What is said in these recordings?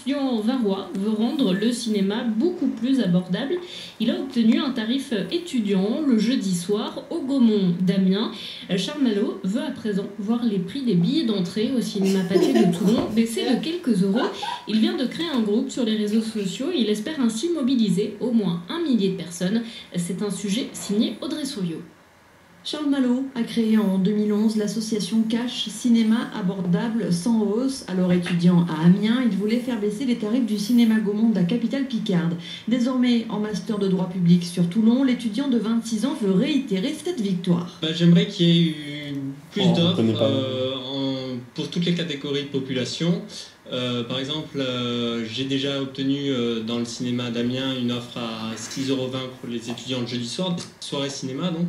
étudiant varois veut rendre le cinéma beaucoup plus abordable. Il a obtenu un tarif étudiant le jeudi soir au Gaumont d'Amiens. Charles Malo veut à présent voir les prix des billets d'entrée au cinéma Pathé de Toulon baisser de quelques euros. Il vient de créer un groupe sur les réseaux sociaux et il espère ainsi mobiliser au moins 1 millier de personnes. C'est un sujet signé Audrey Souriau. Charles Malo a créé en 2011 l'association Cash Cinéma Abordable sans hausse. Alors étudiant à Amiens, il voulait faire baisser les tarifs du cinéma Gaumont de la capitale picarde. Désormais en master de droit public sur Toulon, l'étudiant de 26 ans veut réitérer cette victoire. J'aimerais qu'il y ait eu plus d'offres pour toutes les catégories de population. Par exemple, j'ai déjà obtenu dans le cinéma d'Amiens une offre à 6,20 € pour les étudiants le jeudi soir, des soirées cinéma donc.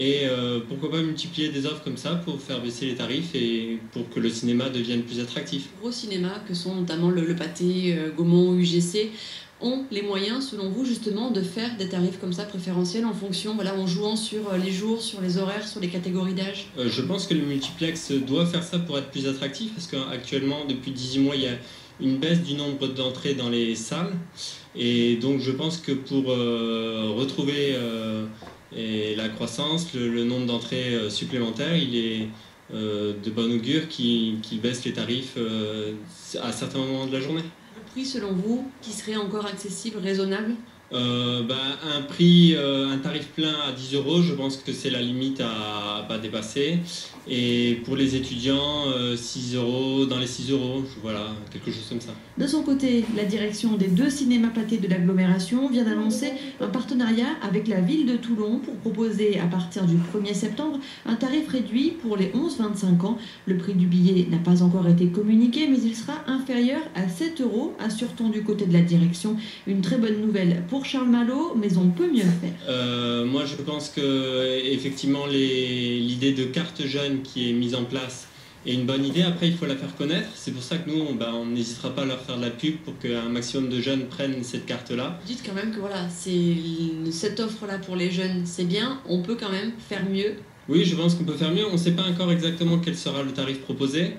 Et pourquoi pas multiplier des offres comme ça pour faire baisser les tarifs et pour que le cinéma devienne plus attractif. Les gros cinémas que sont notamment le Pathé, Gaumont, UGC, ont les moyens selon vous justement de faire des tarifs comme ça préférentiels en fonction, en jouant sur les jours, sur les horaires, sur les catégories d'âge? Je pense que le multiplex doit faire ça pour être plus attractif parce qu'actuellement depuis 18 mois il y a une baisse du nombre d'entrées dans les salles et donc je pense que pour retrouver et la croissance, le nombre d'entrées supplémentaires, il est de bon augure qui baisse les tarifs à certains moments de la journée. Le prix selon vous, qui serait encore accessible, raisonnable? Un tarif plein à 10 €, je pense que c'est la limite à pas dépasser. Et pour les étudiants, 6 €, dans les 6 €, voilà, quelque chose comme ça. De son côté, la direction des 2 cinémas Pathé de l'agglomération vient d'annoncer un partenariat avec la ville de Toulon pour proposer à partir du 1er septembre un tarif réduit pour les 11-25 ans. Le prix du billet n'a pas encore été communiqué, mais il sera inférieur à 7 €, assure-t-on du côté de la direction. Une très bonne nouvelle pour Charles Malo, mais on peut mieux faire. Moi, je pense que effectivement l'idée de carte jeune qui est mise en place est une bonne idée. Après, il faut la faire connaître. C'est pour ça que nous, on n'hésitera pas à leur faire de la pub pour qu'un maximum de jeunes prennent cette carte-là. Dites quand même que cette offre-là pour les jeunes, c'est bien. On peut quand même faire mieux. Oui, je pense qu'on peut faire mieux. On ne sait pas encore exactement quel sera le tarif proposé.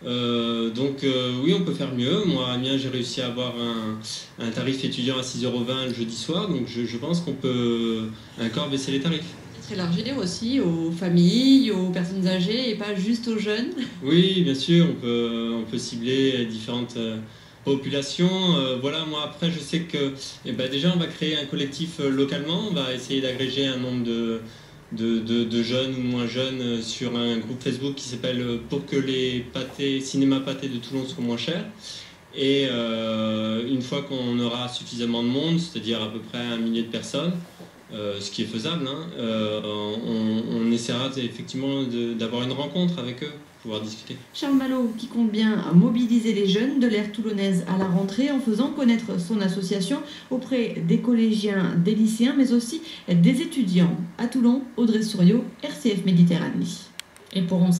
Oui, on peut faire mieux. Moi, à Amiens, j'ai réussi à avoir un tarif étudiant à 6,20 € le jeudi soir, donc je pense qu'on peut encore baisser les tarifs. Élargir aussi aux familles, aux personnes âgées et pas juste aux jeunes. Oui, bien sûr, on peut cibler différentes populations. Moi après, je sais que déjà, on va créer un collectif localement, on va essayer d'agréger un nombre de jeunes ou moins jeunes sur un groupe Facebook qui s'appelle Pour que les cinémas Pathé de Toulon soient moins chers. Et une fois qu'on aura suffisamment de monde, c'est-à-dire à peu près 1 millier de personnes, ce qui est faisable, on essaiera effectivement d'avoir une rencontre avec eux, pouvoir discuter. Charles Malo qui compte bien mobiliser les jeunes de l'aire toulonnaise à la rentrée en faisant connaître son association auprès des collégiens, des lycéens, mais aussi des étudiants. À Toulon, Audrey Souriau, RCF Méditerranée. Et pour